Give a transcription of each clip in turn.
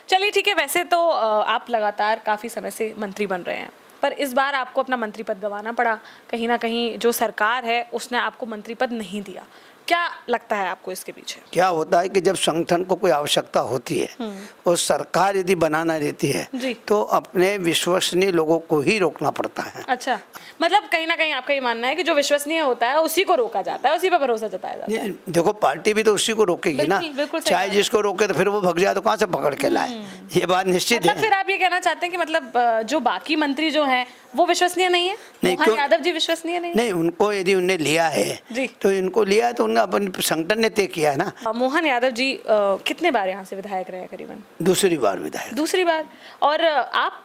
चलिए ठीक है, वैसे तो आप लगातार काफ़ी समय से मंत्री बन रहे हैं, पर इस बार आपको अपना मंत्री पद गंवाना पड़ा। कहीं ना कहीं जो सरकार है उसने आपको मंत्री पद नहीं दिया। क्या लगता है आपको इसके पीछे? क्या होता है कि जब संगठन को कोई आवश्यकता होती है और सरकार यदि बनाना रहती है जी। तो अपने विश्वसनीय लोगों को ही रोकना पड़ता है। अच्छा, मतलब कहीं ना कहीं आपका ये मानना है कि जो विश्वसनीय होता है उसी को रोका जाता है, उसी पर भरोसा जताया जाता है। देखो, पार्टी भी तो उसी को रोकेगी ना। बिल्कुल सही चाहे बात। जिसको रोके तो फिर वो भग जाए तो कहाँ से पकड़ के लाए, ये बात निश्चित मतलब है। फिर आप ये कहना चाहते हैं कि मतलब जो बाकी मंत्री जो हैं वो विश्वसनीय नहीं है? नहीं, मोहन क्यों? यादव जी विश्वसनीय नहीं है? नहीं, उनको यदि उनने लिया है जी। तो इनको लिया है तो उन्होंने अपन संगठन ने तय किया है ना। मोहन यादव जी कितने बार यहाँ से विधायक रहे करीबन? दूसरी बार विधायक। दूसरी बार। और आप?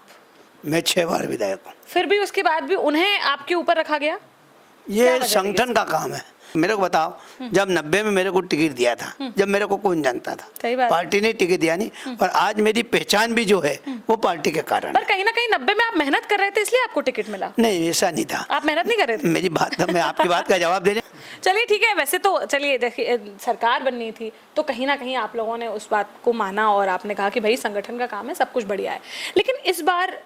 मैं 6 बार विधायक हूँ। फिर भी उसके बाद भी उन्हें आपके ऊपर रखा गया? क्या ये वजह संगठन का काम है। मेरे को बताओ, जब 90 में मेरे को टिकट दिया था, जब मेरे को कौन जानता था? सही बात। पार्टी ने टिकट दिया नहीं। और आज मेरी पहचान भी जो है वो पार्टी के कारण पर है। कहीं ना कहीं 90 में आप मेहनत कर रहे थे इसलिए आपको टिकट मिला? नहीं, ऐसा नहीं था। आप मेहनत नहीं कर रहे थे? मेरी बात, मैं आपकी बात का जवाब दे रहा हूं। चलिए ठीक है, वैसे तो चलिए देखिए, सरकार बननी थी तो कहीं ना कहीं आप लोगों ने उस बात को माना और आपने कहा कि भाई संगठन का काम है, सब कुछ बढ़िया है। लेकिन इस बार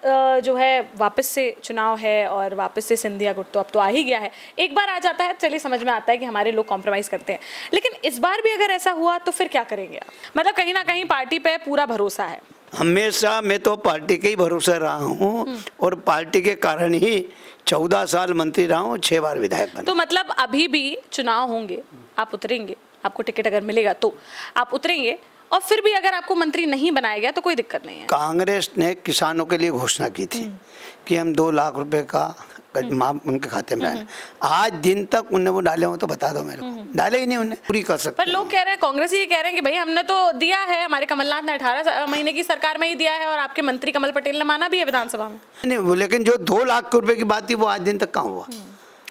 जो है वापस से चुनाव है और वापस से सिंधिया गुट तो अब तो आ ही गया है। एक बार आ जाता है, चलिए समझ में आता है कि हमारे लोग कॉम्प्रोमाइज करते हैं, लेकिन इस बार भी अगर ऐसा हुआ तो फिर क्या करेंगे आप? मतलब कहीं ना कहीं पार्टी पे पूरा भरोसा है? हमेशा मैं तो पार्टी के ही भरोसे रहा हूँ और पार्टी के कारण ही 14 साल मंत्री रहा हूँ, 6 बार विधायक बना। तो मतलब अभी भी चुनाव होंगे, आप उतरेंगे, आपको टिकट अगर मिलेगा तो आप उतरेंगे, और फिर भी अगर आपको मंत्री नहीं बनाया गया तो कोई दिक्कत नहीं है? कांग्रेस ने किसानों के लिए घोषणा की थी कि हम 2 लाख रुपए का माफ उनके खाते में डालें। आज दिन तक उन्हें वो डाले हो तो बता दो मेरे को। डाले ही नहीं, उन्हें पूरी कर सकते। पर लोग कह रहे हैं, कांग्रेस ये कह रहे हैं कि भाई हमने तो दिया है, हमारे कमलनाथ ने 18 महीने की सरकार में ही दिया है और आपके मंत्री कमल पटेल ने माना भी है विधानसभा में। नहीं, वो लेकिन जो 2 लाख रुपए की बात थी वो आज दिन तक कहाँ हुआ?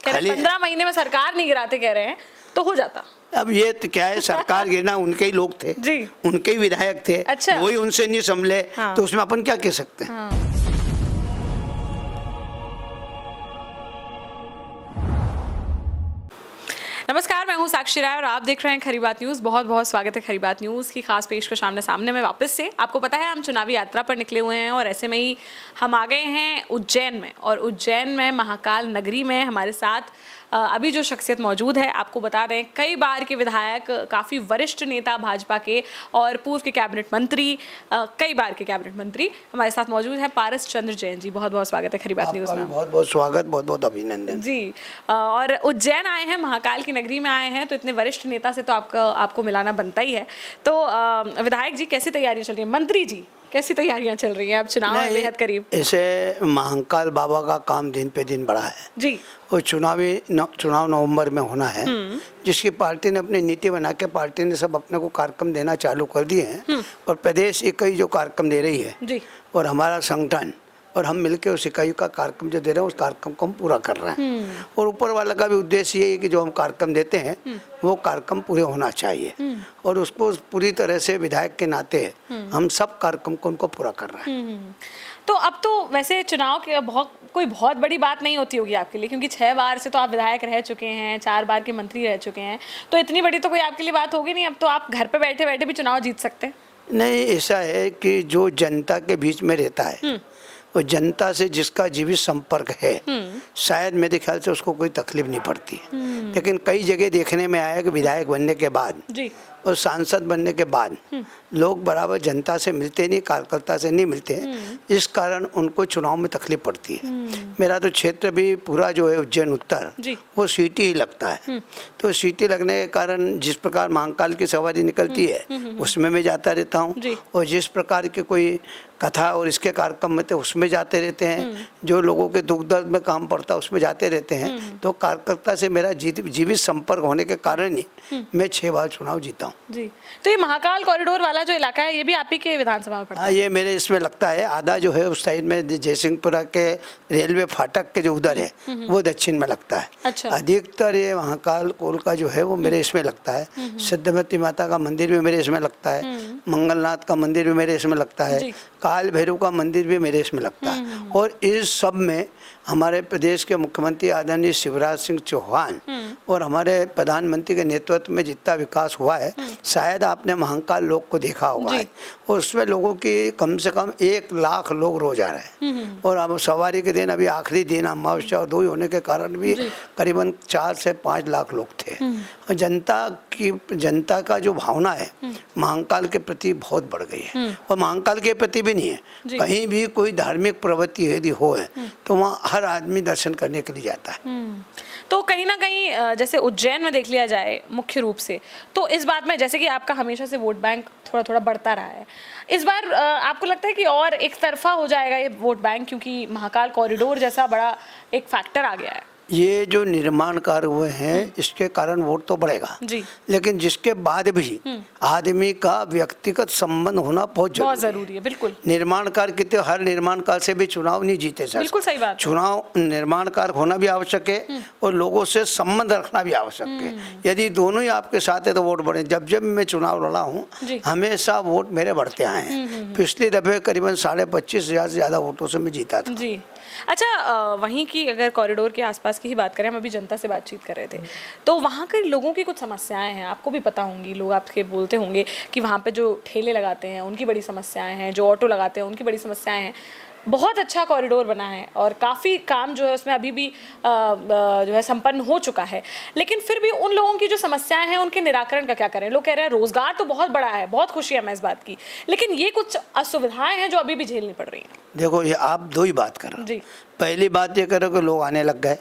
कह रहे 15 महीने में सरकार नहीं गिराते, कह रहे हैं, तो हो जाता। अब ये तो क्या है, सरकार गिरना उनके ही लोग थे जी। उनके ही विधायक थे। अच्छा। वही उनसे नहीं संभले। हाँ। तो उसमें अपन क्या कह सकते हैं? हाँ। नमस्कार, मैं हूं साक्षी राय और आप देख रहे हैं खरी बात न्यूज़। बहुत बहुत स्वागत है खरी बात न्यूज़ की खास पेशकश आमने सामने में वापस से। आपको पता है हम चुनावी यात्रा पर निकले हुए हैं और ऐसे में ही हम आ गए हैं उज्जैन में, और उज्जैन में महाकाल नगरी में हमारे साथ अभी जो शख्सियत मौजूद है, आपको बता दें कई बार के विधायक, काफ़ी वरिष्ठ नेता भाजपा के और पूर्व के कैबिनेट मंत्री, कई बार के कैबिनेट मंत्री हमारे साथ मौजूद हैं। पारस चंद्र जैन जी, बहुत बहुत स्वागत है खरी बात न्यूज़ में। बहुत बहुत स्वागत, बहुत बहुत अभिनंदन जी। और उज्जैन आए हैं, महाकाल की नगरी में आए हैं, तो इतने वरिष्ठ नेता से तो आपको मिलाना बनता ही है। तो विधायक जी, कैसी तैयारियां चल रही हैं? मंत्री जी, कैसी तैयारियां चल रही हैं? अब चुनाव है बेहद करीब। ऐसे महाकाल बाबा का काम दिन पे दिन बढ़ा है जी। और चुनाव नवंबर में होना है, जिसकी पार्टी ने अपनी नीति बना के पार्टी ने सब अपने को कार्यक्रम देना चालू कर दिए हैं और प्रदेश इकाई जो कार्यक्रम दे रही है जी। और हमारा संगठन और हम मिलकर उस इकाई का कार्यक्रम जो दे रहे हैं उस कार्यक्रम को हम पूरा कर रहे हैं। और ऊपर वाला का भी उद्देश्य ये है कि जो हम कार्यक्रम देते हैं वो कार्यक्रम पूरे होना चाहिए और उसको पूरी तरह से विधायक के नाते हम सब कार्यक्रम को उनको पूरा कर रहे हैं। तो अब तो वैसे चुनाव के कोई बहुत बड़ी बात नहीं होती होगी आपके लिए, क्योंकि 6 बार से तो आप विधायक रह चुके हैं, 4 बार के मंत्री रह चुके हैं, तो इतनी बड़ी तो कोई आपके लिए बात होगी नहीं। अब तो आप घर पे बैठे बैठे भी चुनाव जीत सकते हैं। नहीं, ऐसा है कि जो जनता के बीच में रहता है और जनता से जिसका जीवित संपर्क है, शायद मेरे ख्याल से उसको कोई तकलीफ नहीं पड़ती। लेकिन कई जगह देखने में आया कि विधायक बनने के बाद जी। और सांसद बनने के बाद लोग बराबर जनता से मिलते नहीं, कार्यकर्ता से नहीं मिलते हैं, इस कारण उनको चुनाव में तकलीफ पड़ती है। मेरा तो क्षेत्र भी पूरा जो है उज्जैन उत्तर, वो सीटी ही लगता है। तो सीटी लगने के कारण जिस प्रकार महाकाल की सवारी निकलती है उसमें मैं जाता रहता हूँ, और जिस प्रकार के कोई कथा और इसके कार्यक्रम में तो उसमें जाते रहते हैं, जो लोगों के दुख दर्द में काम पड़ता है उसमें जाते रहते हैं। तो कार्यकर्ता से मेरा जीवित संपर्क होने के कारण ही मैं 6 बार चुनाव जीता हूँ। जी। तो ये महाकाल कॉरिडोर वाला जो इलाका है, ये भी आप ही के विधानसभा में पड़ता है? हाँ, ये मेरे इसमें लगता है। आधा जो है उस साइड में जयसिंहपुरा के रेलवे फाटक के जो उधर है वो दक्षिण में लगता है। अच्छा। अधिकतर ये महाकाल कोल का जो है वो मेरे इसमें लगता है। सिद्धवती माता का मंदिर भी मेरे इसमें लगता है, मंगलनाथ का मंदिर भी मेरे इसमें लगता है, काल भैरव का मंदिर भी मेरे इसमें लगता है। और इस सब में हमारे प्रदेश के मुख्यमंत्री आदरणीय शिवराज सिंह चौहान और हमारे प्रधानमंत्री के नेतृत्व में जितना विकास हुआ है, शायद आपने महाकाल लोक को देखा होगा, और उसमें लोगों की कम से कम 1 लाख लोग रोज आ रहे हैं। और अब सवारी के दिन अभी आखिरी दिन अमावस्या और 2 होने के कारण भी करीबन 4 से 5 लाख लोग थे। और जनता का जो भावना है महाकाल के प्रति बहुत बढ़ गई है। और महाकाल के प्रति भी नहीं है, कहीं भी कोई धार्मिक प्रवृत्ति यदि हो है तो वहाँ हर आदमी दर्शन करने के लिए जाता है। तो कहीं ना कहीं जैसे उज्जैन में देख लिया जाए मुख्य रूप से, तो इस बात में जैसे कि आपका हमेशा से वोट बैंक थोड़ा थोड़ा बढ़ता रहा है, इस बार आपको लगता है कि और एक तरफा हो जाएगा ये वोट बैंक, क्योंकि महाकाल कॉरिडोर जैसा बड़ा एक फैक्टर आ गया है? ये जो निर्माण कार्य हुए हैं इसके कारण वोट तो बढ़ेगा जी, लेकिन जिसके बाद भी आदमी का व्यक्तिगत संबंध होना बहुत जरूरी है। बिल्कुल, निर्माण कार्य कितने, हर निर्माण कार्य से भी चुनाव नहीं जीते सर। बिल्कुल सही बात। चुनाव निर्माण कार्य होना भी आवश्यक है और लोगों से संबंध रखना भी आवश्यक है। यदि दोनों ही आपके साथ है तो वोट बढ़े। जब जब मैं चुनाव लड़ा हूँ हमेशा वोट मेरे बढ़ते आए हैं। पिछली दफे करीबन 25,500 से ज्यादा वोटों से मैं जीता था। जी, अच्छा, वहीं की अगर कॉरिडोर के आसपास की ही बात करें, हम अभी जनता से बातचीत कर रहे थे, तो वहाँ के लोगों की कुछ समस्याएं हैं, आपको भी पता होंगी, लोग आपके बोलते होंगे कि वहाँ पे जो ठेले लगाते हैं उनकी बड़ी समस्याएं हैं, जो ऑटो लगाते हैं उनकी बड़ी समस्याएं हैं। बहुत अच्छा कॉरिडोर बना है और काफ़ी काम जो है उसमें अभी भी जो है संपन्न हो चुका है, लेकिन फिर भी उन लोगों की जो समस्याएं हैं उनके निराकरण का क्या करें? लोग कह रहे हैं रोजगार तो बहुत बड़ा है, बहुत खुशी है मैं इस बात की, लेकिन ये कुछ असुविधाएं हैं जो अभी भी झेलनी पड़ रही हैं। देखो, ये आप 2 ही बात करो जी। पहली बात ये करो कि लोग आने लग गए।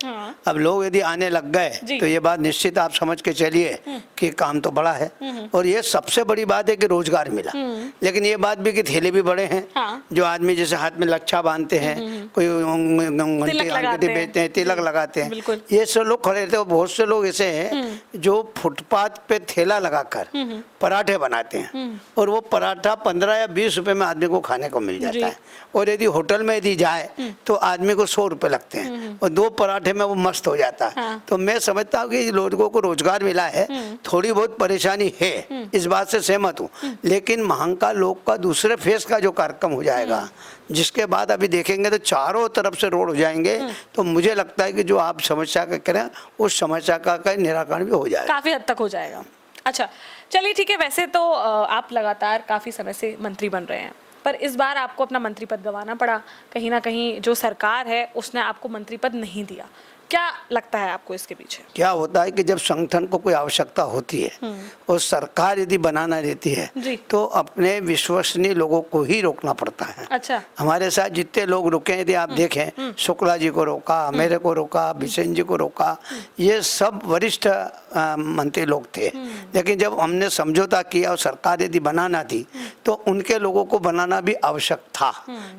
अब लोग यदि आने लग गए तो ये बात निश्चित आप समझ के चलिए कि काम तो बड़ा है। और ये सबसे बड़ी बात है कि रोजगार मिला। लेकिन ये बात भी कि ठेले भी बड़े हैं। जो आदमी जैसे हाथ में लच्छा बांधते हैं, कोई बेचते हैं, तिलक लगाते हैं, ये सब लोग खड़े रहते हैं। बहुत से लोग ऐसे हैं जो फुटपाथ पे ठेला लगाकर पराठे बनाते हैं और वो पराठा 15 या 20 रुपए में आदमी को खाने को मिल जाता है। और यदि होटल में यदि जाए तो आदमी को 100 रुपए लगते हैं और 2 पराठे में वो मस्त हो जाता है। तो मैं समझता हूँ कि लोगों को रोजगार मिला है, थोड़ी बहुत परेशानी है, इस बात से सहमत हूँ। लेकिन महाकाल लोक का दूसरे फेज का जो कार्यक्रम हो जाएगा, जिसके बाद अभी देखेंगे तो चारों तरफ से रोड हो जाएंगे, तो मुझे लगता है कि जो आप समस्या का करें उस समस्या का निराकरण भी हो जाएगा, काफी हद तक हो जाएगा। अच्छा, चलिए ठीक है। वैसे तो आप लगातार काफी समय से मंत्री बन रहे हैं, पर इस बार आपको अपना मंत्री पद गंवाना पड़ा। कहीं ना कहीं जो सरकार है उसने आपको मंत्री पद नहीं दिया, क्या लगता है आपको इसके पीछे? क्या होता है कि जब संगठन को कोई आवश्यकता होती है और सरकार यदि बनाना देती है तो अपने विश्वसनीय लोगों को ही रोकना पड़ता है। अच्छा, हमारे साथ जितने लोग रुके, यदि आप देखें, शुक्ला जी को रोका, मेरे को रोका, बिसेन जी को रोका, ये सब वरिष्ठ मंत्री लोग थे। लेकिन जब हमने समझौता किया और सरकार यदि बनाना थी तो उनके लोगों को बनाना भी आवश्यक था,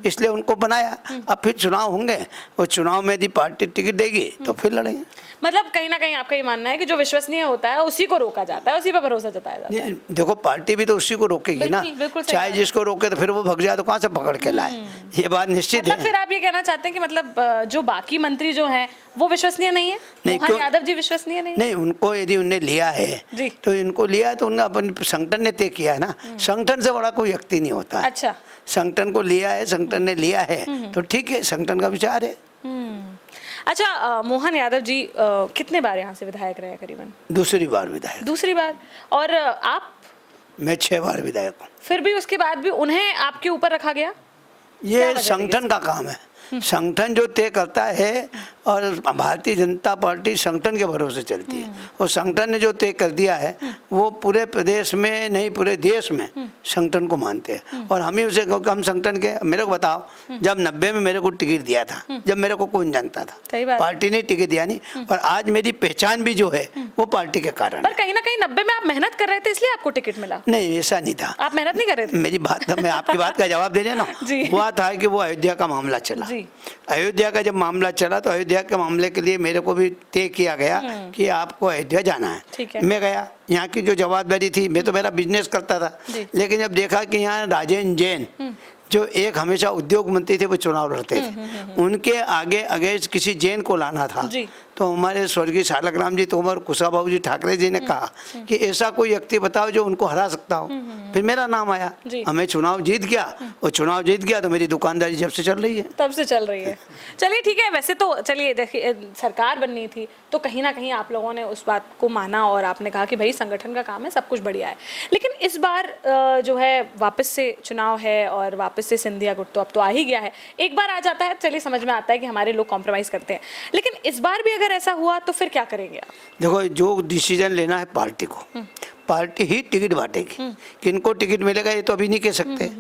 इसलिए उनको बनाया। अब फिर चुनाव होंगे और चुनाव में यदि पार्टी टिकट देगी तो फिर लड़ेंगे। मतलब कहीं ना कहीं आपका ये मानना है कि जो विश्वसनीय होता है उसी को रोका जाता है, उसी पर भरोसा जताया जाता है। देखो, पार्टी भी तो उसी को रोकेगी ना, चाहे जिसको रोके, तो फिर वो भग जाए तो कहाँ से पकड़ के लाए, ये बात निश्चित है। फिर आप ये कहना चाहते हैं कि मतलब जो बाकी मंत्री जो हैं वो विश्वसनीय नहीं है? मोहन यादव जी विश्वसनीय नहीं, उनको यदि उन्हें लिया है तो इनको लिया है तो उन्हें अपन संगठन ने तय किया है ना। संगठन से बड़ा कोई व्यक्ति नहीं होता है। अच्छा, संगठन को लिया है, संगठन ने लिया है तो ठीक है, संगठन का विचार है। अच्छा, मोहन यादव जी कितने बार यहाँ से विधायक रहे? करीबन दूसरी बार विधायक। दूसरी बार। और आप? मैं 6 बार विधायक हूँ। फिर भी उसके बाद भी उन्हें आपके ऊपर रखा गया? ये संगठन का काम है, संगठन जो तय करता है और भारतीय जनता पार्टी संगठन के भरोसे चलती है और संगठन ने जो तय कर दिया है वो पूरे प्रदेश में नहीं पूरे देश में संगठन को मानते हैं और हम ही उसे, हम संगठन के। मेरे को बताओ, जब 90 में मेरे को टिकट दिया था, जब मेरे को कौन जानता था? पार्टी ने टिकट दिया नहीं, और आज मेरी पहचान भी जो है वो पार्टी के कारण। पर कहीं ना कहीं 90 में आप मेहनत कर रहे थे इसलिए आपको टिकट मिला? नहीं, ऐसा नहीं था। आप मेहनत नहीं कर रहे थे? मेरी बात, मैं आपकी बात का जवाब दे रहा ना, हुआ था कि वो अयोध्या का मामला चला। अयोध्या का जब मामला चला तो अयोध्या के मामले के लिए मेरे को भी तय किया गया कि आपको अयोध्या जाना है। मैं गया, यहाँ की जो जवाबदारी थी, मैं तो मेरा बिजनेस करता था, लेकिन जब देखा कि यहाँ राजेंद्र जैन जो एक हमेशा उद्योग मंत्री थे वो चुनाव लड़ते थे, उनके आगे अगेंस्ट किसी जैन को लाना था। तो हमारे स्वर्गीय सालक राम जी तोमर, कुशाभाऊ जी ठाकरे जी ने कहा कि ऐसा कोई व्यक्ति बताओ जो उनको हरा सकता हो। फिर मेरा नाम आया, हमें चुनाव जीत गया, और चुनाव जीत गया तो मेरी दुकानदारी जब से चल रही है। तब से चल रही है। चलिए ठीक है, वैसे तो चलिए देखिए, सरकार बननी थी तो कहीं ना कहीं आप लोगों ने उस बात को माना और आपने कहा कि भाई संगठन का काम है, सब कुछ बढ़िया है। लेकिन इस बार जो है वापस से चुनाव है और वापस से सिंधिया गुट तो अब तो आ ही गया है। एक बार आ जाता है, चलिए समझ में आता है कि हमारे लोग कॉम्प्रोमाइज करते हैं, लेकिन इस बार भी अगर ऐसा हुआ तो फिर क्या करेंगे आप? देखो, जो डिसीजन लेना है पार्टी को, पार्टी ही टिकट बांटेगी। किनको टिकट मिलेगा ये तो अभी नहीं कह सकते।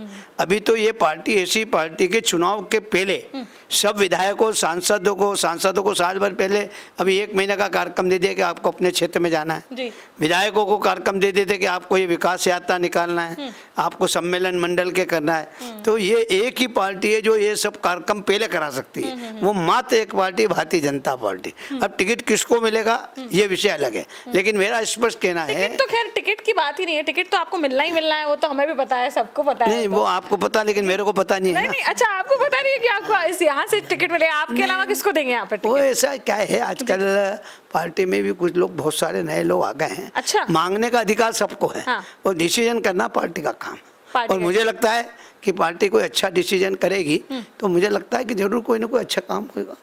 अभी तो ये पार्टी ऐसी पार्टी के चुनाव के पहले सब विधायकों सांसदों को साल भर पहले अभी 1 महीने का कार्यक्रम दे दिया कि आपको अपने क्षेत्र में जाना है। विधायकों को कार्यक्रम दे देते कि आपको ये विकास यात्रा निकालना है, आपको सम्मेलन मंडल के करना है। तो ये एक ही पार्टी है जो ये सब कार्यक्रम पहले करा सकती है, वो मात्र एक पार्टी, भारतीय जनता पार्टी। अब टिकट किसको मिलेगा ये विषय अलग है, लेकिन मेरा स्पष्ट कहना है, तो खैर टिकट की बात ही नहीं है, टिकट तो आपको मिलना ही मिलना है, वो तो हमें भी पता है, सबको पता है। नहीं, वो आपको पता, लेकिन मेरे को पता नहीं है। नहीं, अच्छा, आपको पता नहीं है कि आपको यहाँ से टिकट मिलेगा, आपके अलावा किसको देंगे यहाँ पे? वो ऐसा क्या है, आजकल पार्टी में भी कुछ लोग, बहुत सारे नए लोग आ गए हैं। अच्छा। मांगने का अधिकार सबको है, हाँ। और डिसीजन करना पार्टी का काम। और मुझे लगता है कि पार्टी कोई अच्छा डिसीजन करेगी तो मुझे लगता है कि जरूर कोई ना कोई अच्छा काम होगा।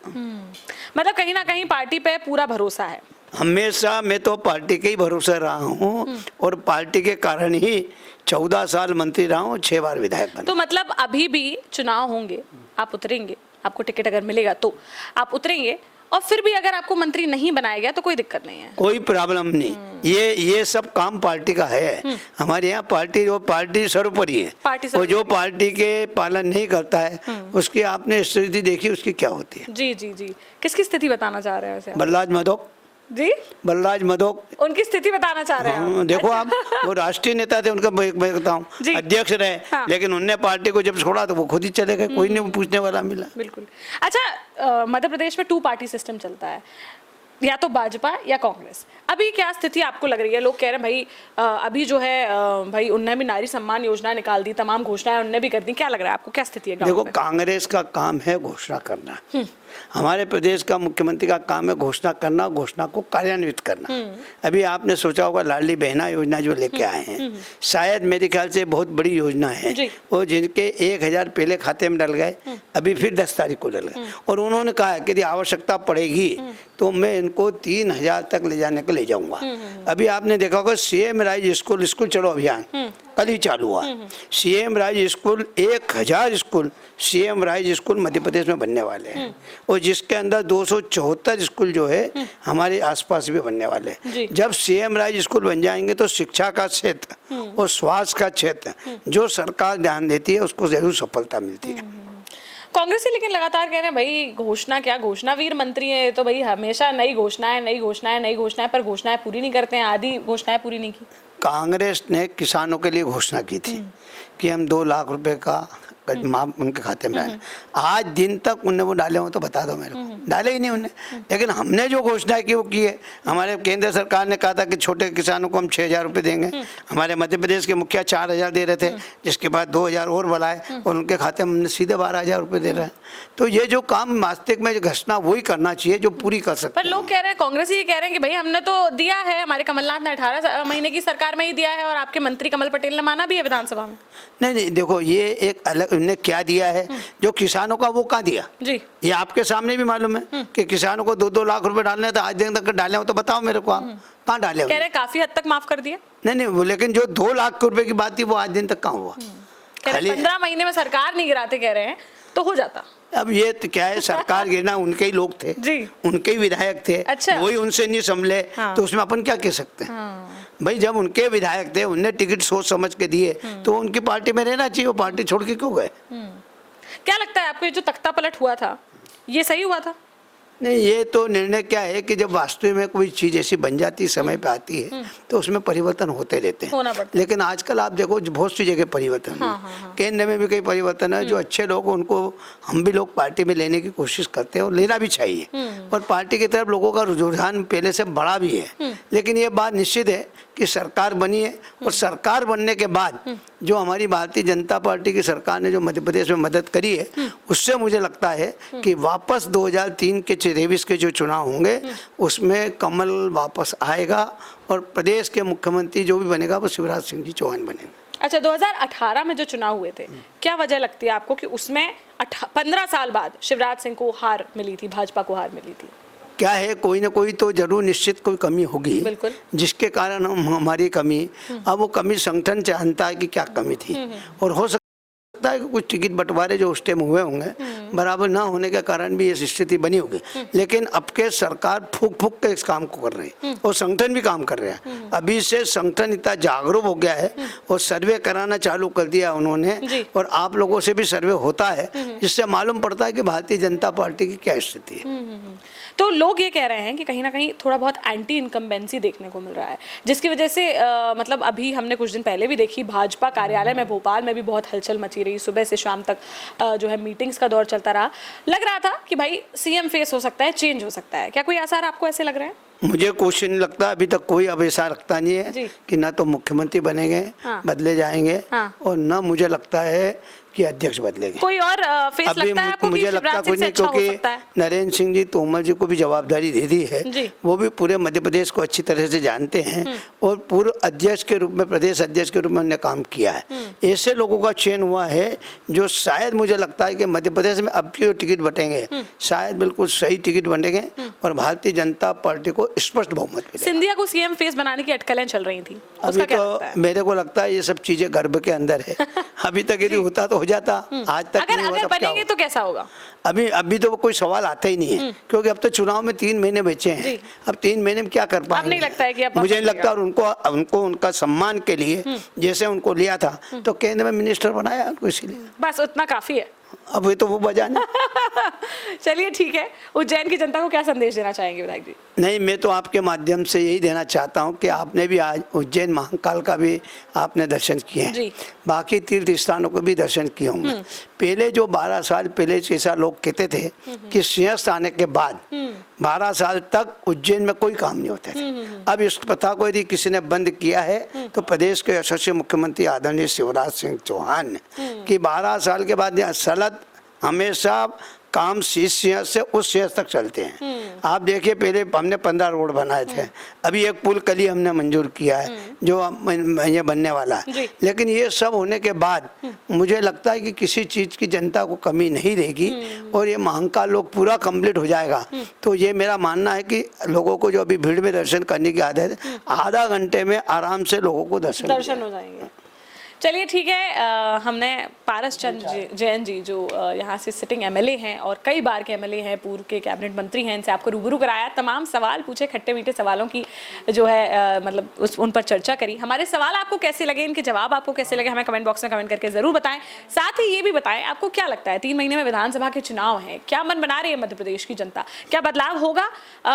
मतलब कहीं ना कहीं पार्टी पे पूरा भरोसा है। हमेशा मैं तो पार्टी के ही भरोसे रहा हूँ, और पार्टी के कारण ही 14 साल मंत्री रहा हूँ, 6 बार विधायक बना। तो मतलब अभी भी चुनाव होंगे, आप उतरेंगे, आपको टिकट अगर मिलेगा तो आप उतरेंगे, और फिर भी अगर आपको मंत्री नहीं बनाया गया तो कोई दिक्कत नहीं है, कोई प्रॉब्लम नहीं। ये सब काम पार्टी का है। हमारे यहाँ पार्टी सर्वोपरि है, और जो पार्टी के पालन नहीं करता है उसकी आपने स्थिति देखी, उसकी क्या होती है। जी जी जी, किसकी स्थिति बताना चाह रहे हैं? बलराज मधोक जी, बलराज मधोक, उनकी स्थिति बताना चाह रहे हैं? देखो आप, वो राष्ट्रीय नेता थे, उनका मैं बताऊं, अध्यक्ष रहे। हाँ। लेकिन उनने पार्टी को जब छोड़ा तो वो खुद ही चले गए, कोई नहीं पूछने वाला मिला। बिल्कुल। अच्छा, मध्य प्रदेश में 2 पार्टी सिस्टम चलता है, या तो भाजपा या कांग्रेस। अभी क्या स्थिति आपको लग रही है? लोग कह रहे हैं भाई अभी जो है भाई उनने भी नारी सम्मान योजना निकाल दी, तमाम घोषणाएं उनने भी कर दी। क्या लग रहा है आपको, क्या स्थिति है? देखो, कांग्रेस का काम है घोषणा करना, हमारे प्रदेश का मुख्यमंत्री का काम है घोषणा करना, घोषणा को कार्यान्वित करना। अभी आपने सोचा होगा लाडली बहना योजना जो लेके आए हैं, शायद मेरे ख्याल से बहुत बड़ी योजना है, और जिनके 1000 पहले खाते में डल गए, अभी फिर 10 तारीख को डल गए, और उन्होंने कहा कि यदि आवश्यकता पड़ेगी तो मैं इनको 3000 तक ले जाने को ले जाऊंगा। अभी आपने देखा होगा सीएम राइज स्कूल चलो अभियान कल ही चालू हुआ। CM rise school 1000 school CM rise school Madhya Pradesh में बनने वाले हैं, और जिसके अंदर 274 स्कूल जो है हमारे आसपास भी बनने वाले हैं। जब सीएम राइज स्कूल बन जाएंगे तो शिक्षा का क्षेत्र और स्वास्थ्य का क्षेत्र जो सरकार ध्यान देती है उसको जरूर सफलता मिलती है। कांग्रेस लेकिन लगातार कह रहे हैं भाई घोषणा क्या, घोषणावीर मंत्री है तो भाई हमेशा नई घोषणाएं पर घोषणाएं पूरी नहीं करते हैं, आधी घोषणाएं पूरी नहीं की। कांग्रेस ने किसानों के लिए घोषणा की थी कि हम 2 लाख रुपए का माफ उनके खाते में डाले। आज दिन तक उनने वो डाले हो तो बता दो मेरे को, डाले ही नहीं उन्हें। लेकिन हमने जो घोषणा की वो की है। हमारे केंद्र सरकार ने कहा था कि छोटे किसानों को हम 6000 रुपये देंगे। हमारे मध्य प्रदेश के मुखिया 4000 दे रहे थे, जिसके बाद 2000 और बढ़ाए और उनके खाते में हमने सीधे 12000 रुपये दे रहे हैं। तो ये जो काम वास्तविक में घोषणा वही करना चाहिए जो पूरी कर सकते। पर लोग कह रहे हैं, कांग्रेस ये कह रहे हैं कि भाई हमने तो दिया है, हमारे कमलनाथ ने 18 महीने की सरकार में ही दिया है, और आपके मंत्री कमल पटेल ने माना भी है विधानसभा में। नहीं, देखो ये एक अलग, उन्होंने क्या दिया है जो किसानों का वो कहाँ दिया जी, ये आपके सामने भी मालूम है कि किसानों को 2-2 लाख रुपए डालने तो आज दिन तक डाले हो तो बताओ मेरे को, आप कहाँ डाले? कह रहे काफी हद तक माफ कर दिया। नहीं, लेकिन जो 2 लाख रुपए की बात थी वो आज दिन तक कहाँ हुआ? 15 महीने में सरकार नहीं गिराते कह रहे हैं तो हो जाता। अब ये तो क्या है, सरकार गिरना उनके ही लोग थे जी, उनके ही विधायक थे। अच्छा। वही उनसे नहीं संभले। हाँ। तो उसमें अपन क्या कह सकते हैं? हाँ। भाई जब उनके विधायक थे, उनने टिकट सोच समझ के दिए तो उनकी पार्टी में रहना चाहिए। वो पार्टी छोड़ के क्यों गए? क्या लगता है आपको ये जो तख्ता पलट हुआ था ये सही हुआ था? नहीं, ये तो निर्णय क्या है कि जब वास्तव में कोई चीज़ ऐसी बन जाती समय पे आती है तो उसमें परिवर्तन होते रहते हैं। लेकिन आजकल आप देखो बहुत सी जगह परिवर्तन है। केंद्र में भी कई परिवर्तन है। जो अच्छे लोग उनको हम भी लोग पार्टी में लेने की कोशिश करते हैं और लेना भी चाहिए, और पार्टी की तरफ लोगों का रुझान पहले से बड़ा भी है। लेकिन ये बात निश्चित है कि सरकार बनी है, और सरकार बनने के बाद जो हमारी भारतीय जनता पार्टी की सरकार ने जो मध्य प्रदेश में मदद करी है, उससे मुझे लगता है कि वापस 2003 के 23 के जो चुनाव होंगे उसमें कमल वापस आएगा, और प्रदेश के मुख्यमंत्री जो भी बनेगा वो शिवराज सिंह जी चौहान बनेंगे। अच्छा, 2018 में जो चुनाव हुए थे, क्या वजह लगती है आपको कि उसमें 15 साल बाद शिवराज सिंह को हार मिली थी, भाजपा को हार मिली थी? क्या है, कोई ना कोई तो जरूर निश्चित कोई कमी होगी, बिल्कुल, जिसके कारण हमारी कमी, अब वो कमी संगठन जानता है कि क्या कमी थी, और हो सकता है कि कुछ टिकट बंटवारे जो उस टाइम हुए होंगे बराबर ना होने के कारण भी ये स्थिति बनी होगी। लेकिन अब के सरकार फूक फूक के इस काम को कर रही है, और संगठन भी काम कर रहे हैं। अभी से संगठन इतना जागरूक हो गया है और सर्वे कराना चालू कर दिया उन्होंने, और आप लोगों से भी सर्वे होता है, जिससे मालूम पड़ता है कि भारतीय जनता पार्टी की क्या स्थिति है। तो लोग ये कह रहे हैं कि कहीं ना कहीं थोड़ा बहुत एंटी इनकम्बेंसी देखने को मिल रहा है, जिसकी वजह से मतलब अभी हमने कुछ दिन पहले भी देखी, भाजपा कार्यालय में भोपाल में भी बहुत हलचल मची रही, सुबह से शाम तक जो है मीटिंग्स का दौर चलता रहा। लग रहा था कि भाई सीएम फेस हो सकता है, चेंज हो सकता है। क्या कोई आसार आपको ऐसे लग रहे हैं? मुझे कुछ नहीं लगता, अभी तक कोई अब ऐसा लगता नहीं है कि ना तो मुख्यमंत्री बनेंगे, बदले जाएंगे, और ना मुझे लगता है कि अध्यक्ष बदलेंगे। कोई और फेस लगता है आपको? मुझे लगता कुछ नहीं, क्योंकि नरेंद्र सिंह जी तोमर जी को भी जवाबदारी दे दी है, वो भी पूरे मध्य प्रदेश को अच्छी तरह से जानते हैं, और पूर्व अध्यक्ष के रूप में, प्रदेश अध्यक्ष के रूप में उन्होंने काम किया है। ऐसे लोगों का चयन हुआ है जो शायद मुझे लगता है कि मध्य प्रदेश में अब की जो टिकट बटेंगे शायद बिल्कुल सही टिकट बनेंगे, और भारतीय जनता पार्टी को स्पष्ट बहुमत मिलेगा। सिंधिया को सीएम फेस बनाने की अटकलें चल रही थी, अभी तो मेरे को लगता है ये सब चीजें गर्भ के अंदर है। अभी तक यदि होता तो हो जाता, आज तक नहीं हुआ। अगर बनेंगे तो कैसा होगा? अभी तो कोई सवाल आता ही नहीं है, क्योंकि अब तो चुनाव में 3 महीने बचे हैं। अब 3 महीने में क्या कर पाएंगे? नहीं लगता है कि मुझे नहीं लगता। और उनको उनका सम्मान के लिए जैसे उनको लिया था तो केंद्र में मिनिस्टर बनाया उनको, इसीलिए बस उतना काफी है। अब ये तो वो बजाना। चलिए ठीक है, उज्जैन की जनता को क्या संदेश देना चाहेंगे विधायक जी? नहीं, मैं तो आपके माध्यम से यही देना चाहता हूँ कि आपने भी आज उज्जैन महाकाल का भी आपने दर्शन किए हैं, बाकी तीर्थ स्थानों को भी दर्शन किए होंगे। पहले जो 12 साल पहले जैसा लोग कहते थे कि सिंहस्थ आने के बाद 12 साल तक उज्जैन में कोई काम नहीं होता था। अब इस प्रथा को यदि किसी ने बंद किया है तो प्रदेश के यशस्वी मुख्यमंत्री आदरणीय शिवराज सिंह चौहान ने कि 12 साल के बाद सलत हमेशा काम सिंह से उस सिंह तक चलते हैं। आप देखिए, पहले हमने 15 रोड बनाए थे, अभी एक पुल कल ही हमने मंजूर किया है जो ये बनने वाला है। लेकिन ये सब होने के बाद मुझे लगता है कि किसी चीज़ की जनता को कमी नहीं रहेगी, और ये महाकाल लोग पूरा कंप्लीट हो जाएगा। तो ये मेरा मानना है कि लोगों को जो अभी भीड़ में दर्शन करने की आदत है, आधा घंटे में आराम से लोगों को दर्शन हो जाएंगे। चलिए ठीक है, हमने पारस चंद जैन जी जो यहाँ से सिटिंग एमएलए हैं और कई बार के एमएलए हैं, पूर्व के कैबिनेट मंत्री हैं, इनसे आपको रूबरू कराया, तमाम सवाल पूछे, खट्टे मीठे सवालों की जो है मतलब उन पर चर्चा करी। हमारे सवाल आपको कैसे लगे, इनके जवाब आपको कैसे लगे, हमें कमेंट बॉक्स में कमेंट करके जरूर बताएं। साथ ही ये भी बताएं आपको क्या लगता है 3 महीने में विधानसभा के चुनाव हैं, क्या मन बना रही है मध्य प्रदेश की जनता, क्या बदलाव होगा,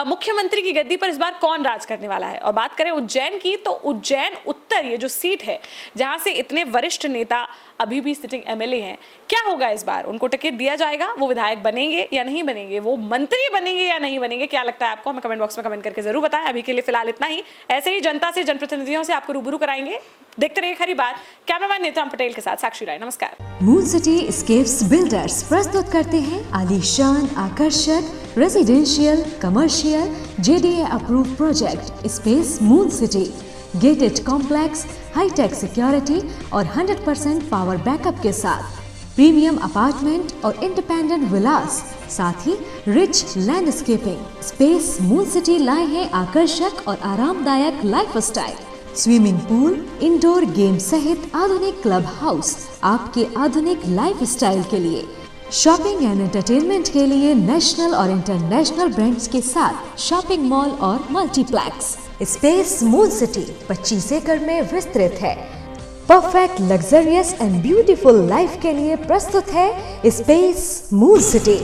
मुख्यमंत्री की गद्दी पर इस बार कौन राज करने वाला है। और बात करें उज्जैन की, तो उज्जैन उत्तर ये जो सीट है जहां से इतने वरिष्ठ नेता अभी भी सिटिंग एमएलए हैं, क्या होगा इस बार? उनको टिकट दिया जाएगा, वो विधायक बनेंगे या नहीं बनेंगे, वो मंत्री बनेंगे या नहीं बनेंगे, क्या लगता है आपको? हमें कमेंट बॉक्स में कमेंट करके जरूर बताएं। अभी के लिए फिलहाल इतना ही, ऐसे ही जनता से, जनप्रतिनिधियों से आपको रूबरू कराएंगे। देखते रहिए खरी बात। कैमरामैन नेत्राम पटेल के साथ साक्षी राय, नमस्कार। मून सिटी एस्केप्स बिल्डर्स प्रस्तुत करते हैं आलीशान, आकर्षक residential, commercial, JDA approved project space moon city. Gated complex, high tech security और 100% पावर बैकअप के साथ प्रीमियम अपार्टमेंट और इंडिपेंडेंट विलास, साथ ही rich landscaping. Space moon city लाए हैं आकर्षक और आरामदायक lifestyle, swimming pool, indoor game सहित आधुनिक क्लब हाउस आपके आधुनिक लाइफस्टाइल के लिए। शॉपिंग एंड एंटरटेनमेंट के लिए नेशनल और इंटरनेशनल ब्रांड्स के साथ शॉपिंग मॉल और मल्टीप्लेक्स। स्पेस मून सिटी 25 एकड़ में विस्तृत है। Perfect luxurious and beautiful life के लिए प्रस्तुत है स्पेस मून सिटी।